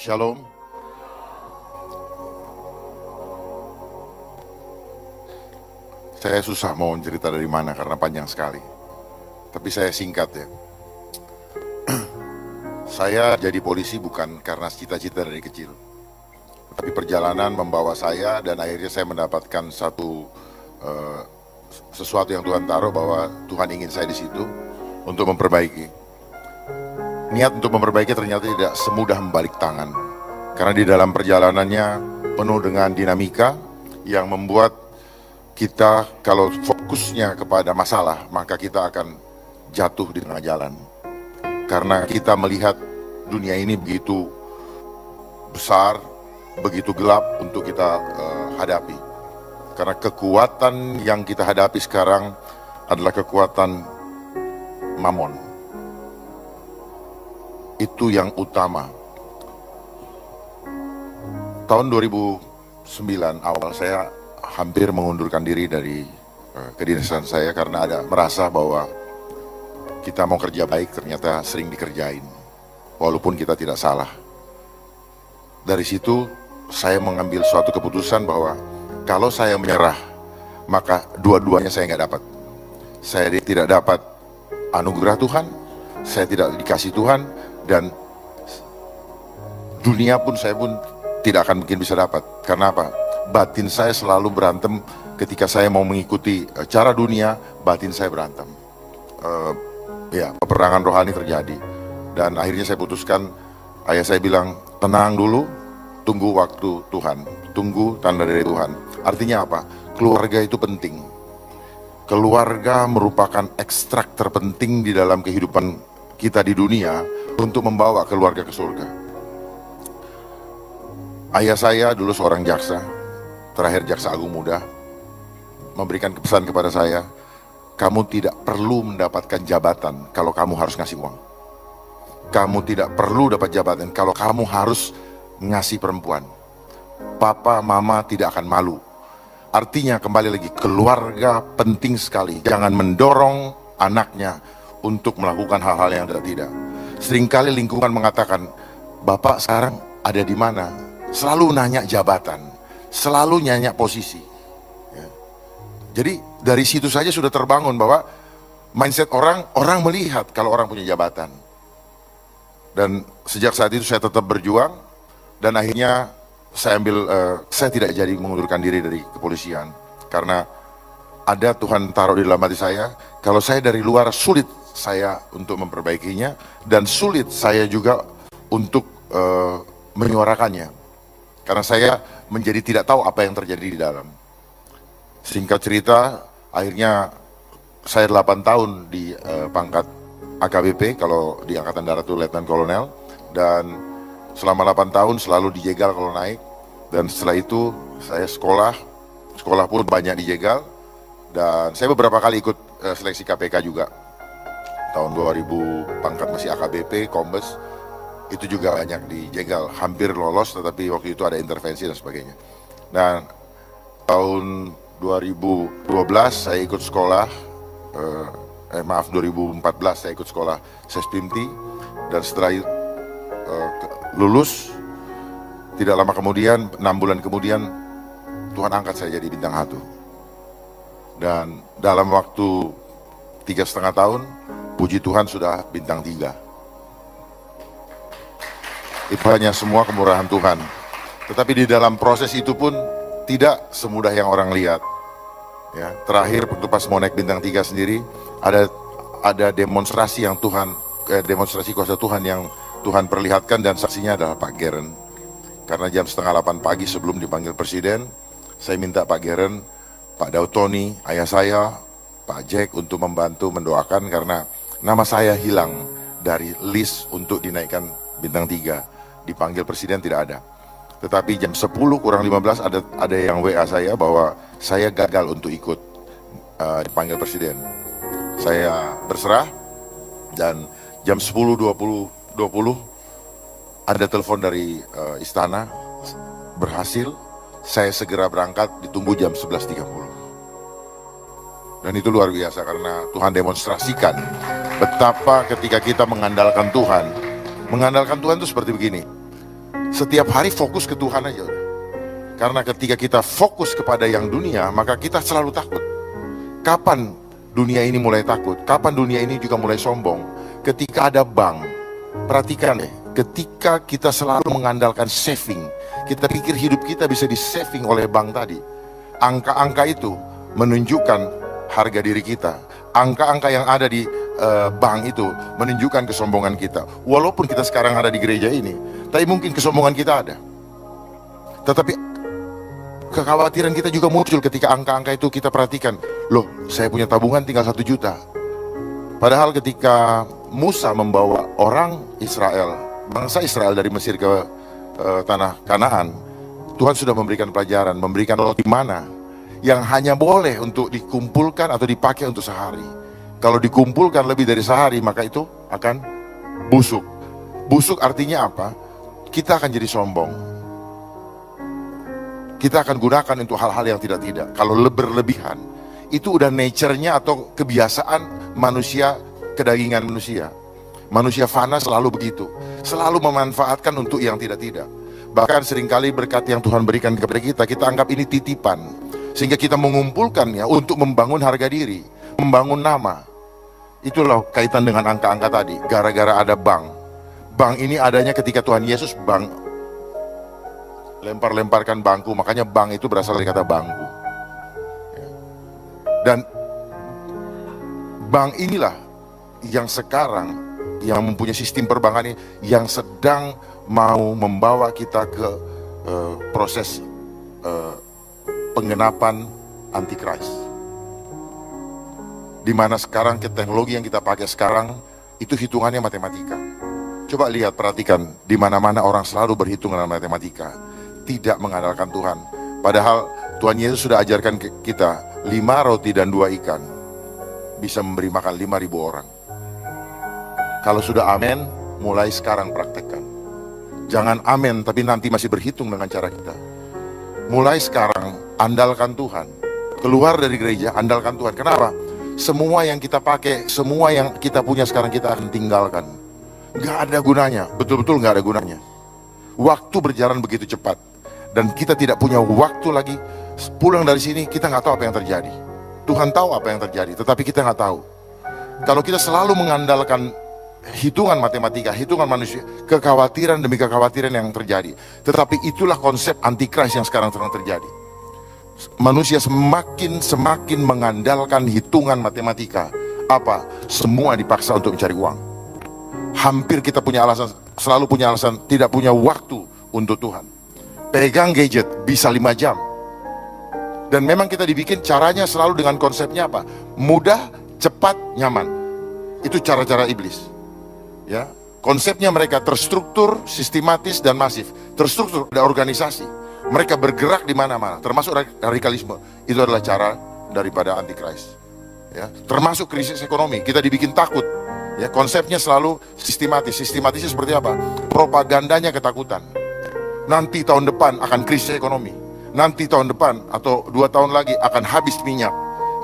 Shalom. Saya susah mau cerita dari mana karena panjang sekali. Tapi saya singkat ya. Saya jadi polisi bukan karena cita-cita dari kecil. Tapi perjalanan membawa saya dan akhirnya saya mendapatkan sesuatu yang Tuhan taruh bahwa Tuhan ingin saya di situ untuk memperbaiki. Niat untuk memperbaiki ternyata tidak semudah membalik tangan. Karena di dalam perjalanannya penuh dengan dinamika yang membuat kita kalau fokusnya kepada masalah, maka kita akan jatuh di tengah jalan. Karena kita melihat dunia ini begitu besar, begitu gelap untuk kita hadapi. Karena kekuatan yang kita hadapi sekarang adalah kekuatan mamon. Itu yang utama. Tahun 2009 awal saya hampir mengundurkan diri dari kedinasan saya karena ada merasa bahwa kita mau kerja baik ternyata sering dikerjain walaupun kita tidak salah. Dari situ saya mengambil suatu keputusan bahwa kalau saya menyerah maka dua-duanya saya nggak dapat. Saya tidak dapat anugerah Tuhan, saya tidak dikasih Tuhan, dan dunia pun saya pun tidak akan mungkin bisa dapat. Karena apa? Batin saya selalu berantem ketika saya mau mengikuti cara dunia, batin saya berantem. Peperangan rohani terjadi. Dan akhirnya saya putuskan, ayah saya bilang, tenang dulu, tunggu waktu Tuhan, tunggu tanda dari Tuhan. Artinya apa? Keluarga itu penting. Keluarga merupakan ekstrak terpenting di dalam kehidupan kita di dunia untuk membawa keluarga ke surga. Ayah saya dulu seorang jaksa, terakhir jaksa agung muda, memberikan pesan kepada saya, kamu tidak perlu mendapatkan jabatan kalau kamu harus ngasih uang. Kamu tidak perlu dapat jabatan kalau kamu harus ngasih perempuan. Papa, mama tidak akan malu. Artinya kembali lagi, keluarga penting sekali. Jangan mendorong anaknya untuk melakukan hal-hal yang tidak. Seringkali lingkungan mengatakan, Bapak sekarang ada di mana? Selalu nanya jabatan, selalu nanya posisi. Ya. Jadi dari situ saja sudah terbangun bahwa mindset orang melihat kalau orang punya jabatan. Dan sejak saat itu saya tetap berjuang dan akhirnya saya tidak jadi mengundurkan diri dari kepolisian karena ada Tuhan taruh di dalam hati saya. Kalau saya dari luar sulit saya untuk memperbaikinya dan sulit saya juga untuk menyuarakannya. Karena saya menjadi tidak tahu apa yang terjadi di dalam. Singkat cerita, akhirnya saya 8 tahun di pangkat AKBP, kalau di Angkatan Darat itu Letnan Kolonel. Dan selama 8 tahun selalu dijegal kalau naik. Dan setelah itu saya sekolah pun banyak dijegal. Dan saya beberapa kali ikut seleksi KPK juga. Tahun 2000 pangkat masih AKBP, Kombes. Itu juga banyak dijegal, hampir lolos tetapi waktu itu ada intervensi dan sebagainya. Dan tahun 2012 saya ikut sekolah, 2014 saya ikut sekolah Sespimti, dan setelah lulus tidak lama kemudian, 6 bulan kemudian Tuhan angkat saya jadi bintang 1. Dan dalam waktu 3,5 tahun, puji Tuhan sudah bintang 3. Itu hanya semua kemurahan Tuhan. Tetapi di dalam proses itu pun tidak semudah yang orang lihat. Ya, terakhir waktu pas mau naik bintang 3 sendiri ada demonstrasi yang demonstrasi kuasa Tuhan yang Tuhan perlihatkan, dan saksinya adalah Pak Geren. Karena jam 7:30 pagi sebelum dipanggil Presiden, saya minta Pak Geren, Pak Dautoni, ayah saya, Pak Jack untuk membantu mendoakan karena nama saya hilang dari list untuk dinaikkan bintang 3. Dipanggil Presiden tidak ada. Tetapi jam 10:15 ada yang WA saya bahwa saya gagal untuk ikut dipanggil Presiden. Saya berserah dan jam 10:20 ada telepon dari istana, berhasil. Saya segera berangkat, ditunggu jam 11:30. Dan itu luar biasa karena Tuhan demonstrasikan betapa ketika kita mengandalkan Tuhan itu seperti begini. Setiap hari fokus ke Tuhan aja udah. Karena ketika kita fokus kepada yang dunia, maka kita selalu takut. Kapan dunia ini mulai takut? Kapan dunia ini juga mulai sombong? Ketika ada bank. Perhatikan deh, ketika kita selalu mengandalkan saving, kita pikir hidup kita bisa di-saving oleh bank tadi. Angka-angka itu menunjukkan harga diri kita. Angka-angka yang ada di bank itu menunjukkan kesombongan kita. Walaupun kita sekarang ada di gereja ini, tapi mungkin kesombongan kita ada. Tetapi kekhawatiran kita juga muncul ketika angka-angka itu kita perhatikan. Loh, saya punya tabungan tinggal 1 juta. Padahal ketika Musa membawa orang Israel, bangsa Israel dari Mesir ke tanah Kanaan, Tuhan sudah memberikan pelajaran, memberikan roti mana yang hanya boleh untuk dikumpulkan atau dipakai untuk sehari. Kalau dikumpulkan lebih dari sehari, maka itu akan busuk. Busuk artinya apa? Kita akan jadi sombong. Kita akan gunakan untuk hal-hal yang tidak-tidak. Kalau berlebihan, itu udah nature-nya atau kebiasaan manusia, kedagingan manusia. Manusia fana selalu begitu. Selalu memanfaatkan untuk yang tidak-tidak. Bahkan seringkali berkat yang Tuhan berikan kepada kita anggap ini titipan. Sehingga kita mengumpulkannya untuk membangun harga diri, membangun nama. Itulah kaitan dengan angka-angka tadi. Gara-gara ada bank. Bank ini adanya ketika Tuhan Yesus lempar-lemparkan bangku. Makanya bank itu berasal dari kata bangku. Dan bank inilah yang sekarang, yang mempunyai sistem perbankan ini, yang sedang mau membawa kita ke proses penggenapan Antikris. Di mana sekarang teknologi yang kita pakai sekarang itu hitungannya matematika. Coba lihat, perhatikan, di mana-mana orang selalu berhitung dengan matematika, tidak mengandalkan Tuhan. Padahal Tuhan Yesus sudah ajarkan kita 5 roti dan 2 ikan bisa memberi makan 5.000 orang. Kalau sudah amin, mulai sekarang praktekkan. Jangan amin tapi nanti masih berhitung dengan cara kita. Mulai sekarang andalkan Tuhan. Keluar dari gereja, andalkan Tuhan. Kenapa? Semua yang kita pakai, semua yang kita punya sekarang kita akan tinggalkan. Gak ada gunanya, betul-betul gak ada gunanya. Waktu berjalan begitu cepat. Dan kita tidak punya waktu lagi. Pulang dari sini kita gak tahu apa yang terjadi. Tuhan tahu apa yang terjadi, tetapi kita gak tahu. Kalau kita selalu mengandalkan hitungan matematika, hitungan manusia, kekhawatiran demi kekhawatiran yang terjadi. Tetapi itulah konsep Antikris yang sekarang sedang terjadi. Manusia semakin mengandalkan hitungan matematika. Apa? Semua dipaksa untuk mencari uang. Hampir kita punya alasan, selalu punya alasan tidak punya waktu untuk Tuhan. Pegang gadget bisa 5 jam. Dan memang kita dibikin caranya selalu dengan konsepnya apa? Mudah, cepat, nyaman. Itu cara-cara iblis. Ya, konsepnya mereka terstruktur, sistematis dan masif. Terstruktur, ada organisasi. Mereka bergerak di mana-mana, termasuk radikalisme. Itu adalah cara daripada Antikris. Ya, termasuk krisis ekonomi. Kita dibikin takut. Ya, konsepnya selalu sistematis. Sistematisnya seperti apa? Propagandanya ketakutan. Nanti tahun depan akan krisis ekonomi. Nanti tahun depan atau 2 tahun lagi akan habis minyak.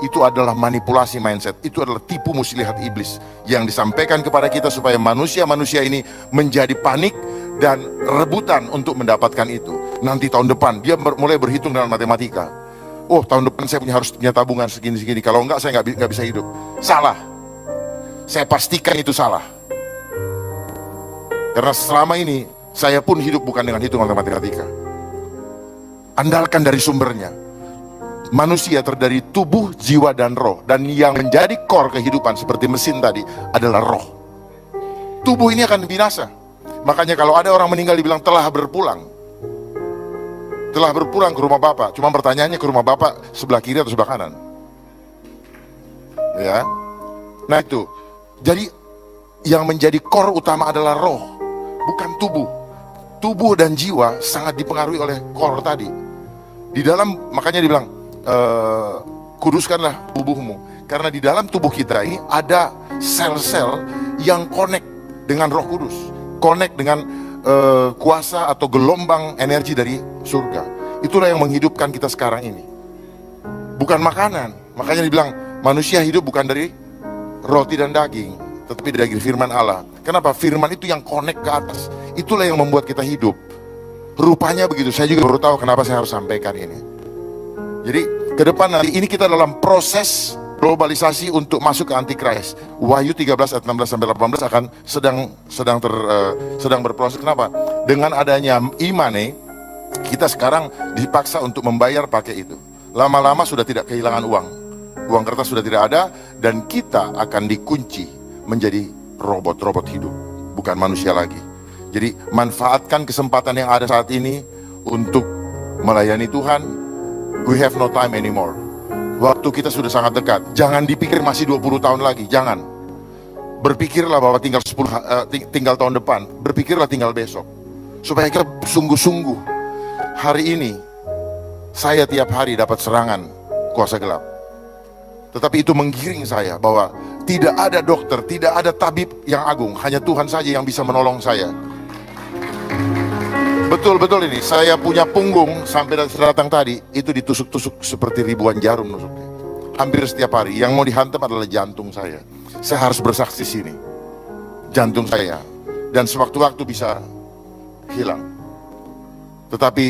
Itu adalah manipulasi mindset. Itu adalah tipu muslihat iblis yang disampaikan kepada kita supaya manusia-manusia ini menjadi panik dan rebutan untuk mendapatkan itu. Nanti tahun depan dia mulai berhitung dengan matematika. Oh, tahun depan saya harus punya tabungan segini-segini. Kalau enggak saya nggak bisa hidup. Salah. Saya pastikan itu salah. Karena selama ini saya pun hidup bukan dengan hitungan matematika. Andalkan dari sumbernya. Manusia terdiri tubuh, jiwa, dan roh. Dan yang menjadi core kehidupan seperti mesin tadi adalah roh. Tubuh ini akan binasa. Makanya kalau ada orang meninggal dibilang telah berpulang. Telah berpulang ke rumah Bapak. Cuma pertanyaannya ke rumah Bapak sebelah kiri atau sebelah kanan. Ya. Nah itu. Jadi yang menjadi core utama adalah roh, bukan tubuh. Tubuh dan jiwa sangat dipengaruhi oleh core tadi. Di dalam, makanya dibilang kuduskanlah tubuhmu. Karena di dalam tubuh kita ini ada sel-sel yang connect dengan Roh Kudus, connect dengan kuasa atau gelombang energi dari surga. Itulah yang menghidupkan kita sekarang ini. Bukan makanan. Makanya dibilang manusia hidup bukan dari roti dan daging, tetapi dari firman Allah. Kenapa? Firman itu yang connect ke atas. Itulah yang membuat kita hidup. Rupanya begitu, saya juga baru tahu kenapa saya harus sampaikan ini. Jadi ke depan nanti ini kita dalam proses globalisasi untuk masuk ke Antikris. Wahyu 13 ayat 16 sampai 18 akan sedang berproses. Kenapa? Dengan adanya imane, kita sekarang dipaksa untuk membayar pakai itu. Lama-lama sudah tidak kehilangan uang. Uang kertas sudah tidak ada, dan kita akan dikunci menjadi robot-robot hidup, bukan manusia lagi. Jadi manfaatkan kesempatan yang ada saat ini untuk melayani Tuhan. We have no time anymore. Waktu kita sudah sangat dekat. Jangan dipikir masih 20 tahun lagi, jangan. Berpikirlah bahwa tinggal tahun depan, berpikirlah tinggal besok. Supaya kita sungguh-sungguh. Hari ini saya tiap hari dapat serangan kuasa gelap. Tetapi itu menggiring saya bahwa tidak ada dokter, tidak ada tabib yang agung, hanya Tuhan saja yang bisa menolong saya. Betul-betul ini, saya punya punggung sampai datang tadi, itu ditusuk-tusuk seperti ribuan jarum nusuknya. Hampir setiap hari, yang mau dihantam adalah jantung saya. Saya harus bersaksi sini, jantung saya. Dan sewaktu-waktu bisa hilang. Tetapi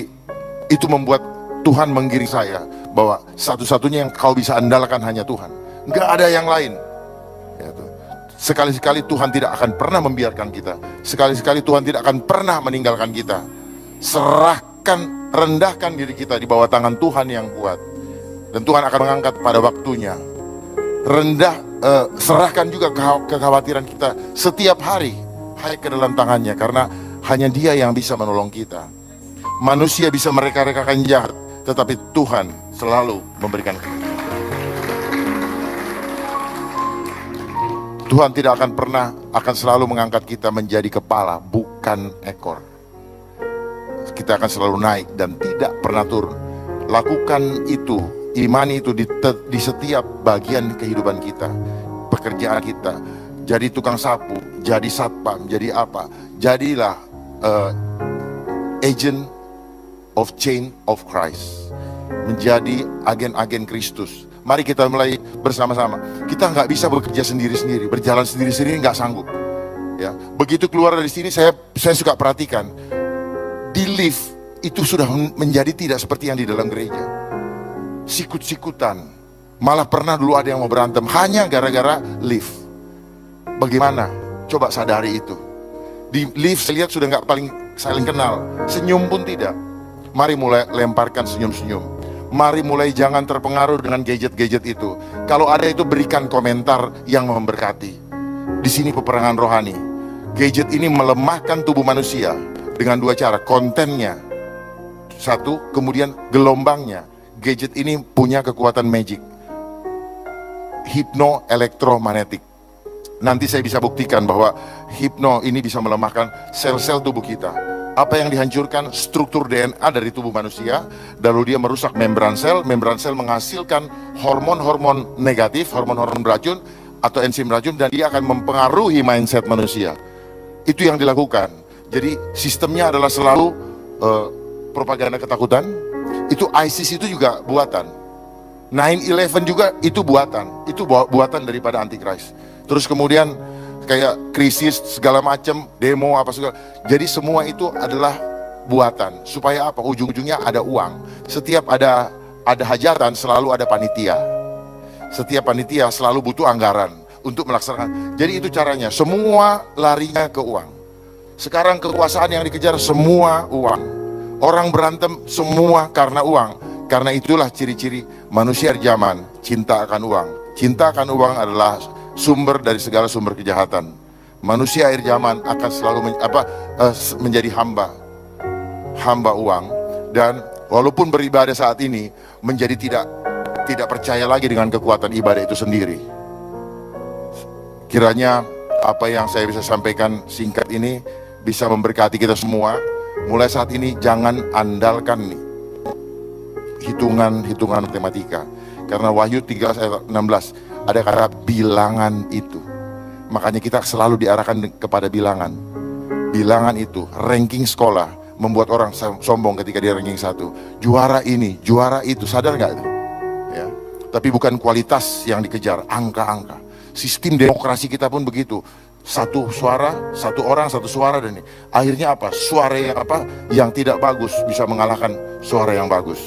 itu membuat Tuhan menggiring saya, bahwa satu-satunya yang kau bisa andalkan hanya Tuhan. Enggak ada yang lain. Sekali-sekali Tuhan tidak akan pernah membiarkan kita. Sekali-sekali Tuhan tidak akan pernah meninggalkan kita. Serahkan, rendahkan diri kita di bawah tangan Tuhan yang kuat, dan Tuhan akan mengangkat pada waktunya. Serahkan juga kekhawatiran kita setiap hari ke dalam tangannya, karena hanya Dia yang bisa menolong kita. Manusia bisa mereka-rekakan jahat, tetapi Tuhan selalu memberikan. Tuhan tidak akan selalu mengangkat kita menjadi kepala, bukan ekor. Kita akan selalu naik dan tidak pernah turun. Lakukan itu, imani itu di setiap bagian kehidupan kita, pekerjaan kita. Jadi tukang sapu, jadi satpam, jadi apa? Jadilah agent of change of Christ, menjadi agen-agen Kristus. Mari kita mulai bersama-sama. Kita nggak bisa bekerja sendiri-sendiri, berjalan sendiri-sendiri nggak sanggup. Ya, begitu keluar dari sini saya suka perhatikan. Di lift itu sudah menjadi tidak seperti yang di dalam gereja. Sikut-sikutan. Malah pernah dulu ada yang mau berantem hanya gara-gara lift. Bagaimana? Coba sadari itu. Di lift saya lihat sudah nggak saling kenal. Senyum pun tidak. Mari mulai lemparkan senyum-senyum. Mari mulai jangan terpengaruh dengan gadget-gadget itu. Kalau ada itu berikan komentar yang memberkati. Di sini peperangan rohani. Gadget ini melemahkan tubuh manusia dengan dua cara, kontennya satu, kemudian gelombangnya. Gadget ini punya kekuatan magic, hipno elektromagnetik. Nanti saya bisa buktikan bahwa hipno ini bisa melemahkan sel-sel tubuh kita. Apa yang dihancurkan? Struktur DNA dari tubuh manusia, lalu dia merusak membran sel menghasilkan hormon-hormon negatif, hormon-hormon beracun atau enzim racun, dan dia akan mempengaruhi mindset manusia. Itu yang dilakukan. Jadi sistemnya adalah selalu propaganda ketakutan. Itu ISIS itu juga buatan. 9/11 juga itu buatan. Itu buatan daripada Antikris. Terus kemudian kayak krisis segala macam, demo apa segala. Jadi semua itu adalah buatan. Supaya apa? Ujung-ujungnya ada uang. Setiap ada hajatan selalu ada panitia. Setiap panitia selalu butuh anggaran untuk melaksanakan. Jadi itu caranya. Semua larinya ke uang. Sekarang kekuasaan yang dikejar semua uang. Orang berantem semua karena uang. Karena itulah ciri-ciri manusia zaman, cinta akan uang. Cinta akan uang adalah sumber dari segala sumber kejahatan. Manusia akhir zaman akan selalu menjadi hamba uang, dan walaupun beribadah saat ini menjadi tidak percaya lagi dengan kekuatan ibadah itu sendiri. Kiranya apa yang saya bisa sampaikan singkat ini bisa memberkati kita semua. Mulai saat ini jangan andalkan hitungan matematika, karena Wahyu 13 ayat 16 ada kata bilangan itu. Makanya kita selalu diarahkan kepada bilangan. Bilangan itu, ranking sekolah membuat orang sombong ketika dia ranking 1. Juara ini, juara itu, sadar nggak? Ya. Tapi bukan kualitas yang dikejar, angka-angka. Sistem demokrasi kita pun begitu. satu suara, satu orang, satu suara, dan ini akhirnya apa? Suara yang yang tidak bagus bisa mengalahkan suara yang bagus.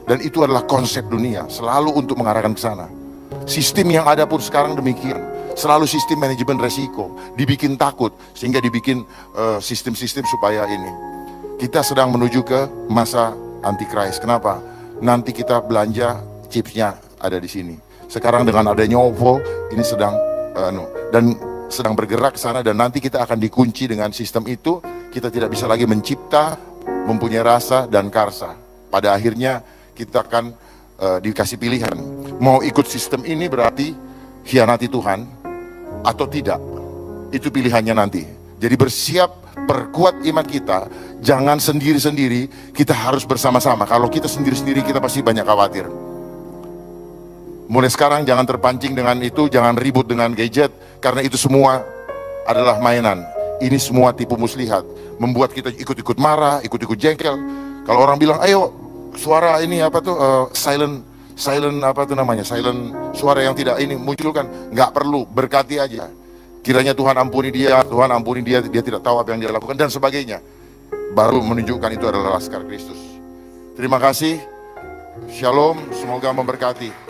Dan itu adalah konsep dunia, selalu untuk mengarahkan ke sana. Sistem yang ada pun sekarang demikian, selalu sistem manajemen resiko, dibikin takut, sehingga dibikin sistem-sistem supaya ini. Kita sedang menuju ke masa antikris. Kenapa? Nanti kita belanja chipsnya ada di sini. Sekarang dengan adanya OVO, ini sedang sedang bergerak ke sana, dan nanti kita akan dikunci dengan sistem itu. Kita tidak bisa lagi mencipta, mempunyai rasa dan karsa. Pada akhirnya kita akan dikasih pilihan, mau ikut sistem ini berarti hianati Tuhan atau tidak. Itu pilihannya nanti. Jadi bersiap, perkuat iman kita, jangan sendiri-sendiri, kita harus bersama-sama. Kalau kita sendiri-sendiri, kita pasti banyak khawatir. Mulai sekarang jangan terpancing dengan itu, jangan ribut dengan gadget, karena itu semua adalah mainan. Ini semua tipu muslihat, membuat kita ikut-ikut marah, ikut-ikut jengkel. Kalau orang bilang, ayo suara ini silent suara yang tidak ini munculkan, nggak perlu, berkati aja. Kiranya Tuhan ampuni dia, dia tidak tahu apa yang dia lakukan, dan sebagainya. Baru menunjukkan itu adalah laskar Kristus. Terima kasih, shalom, semoga memberkati.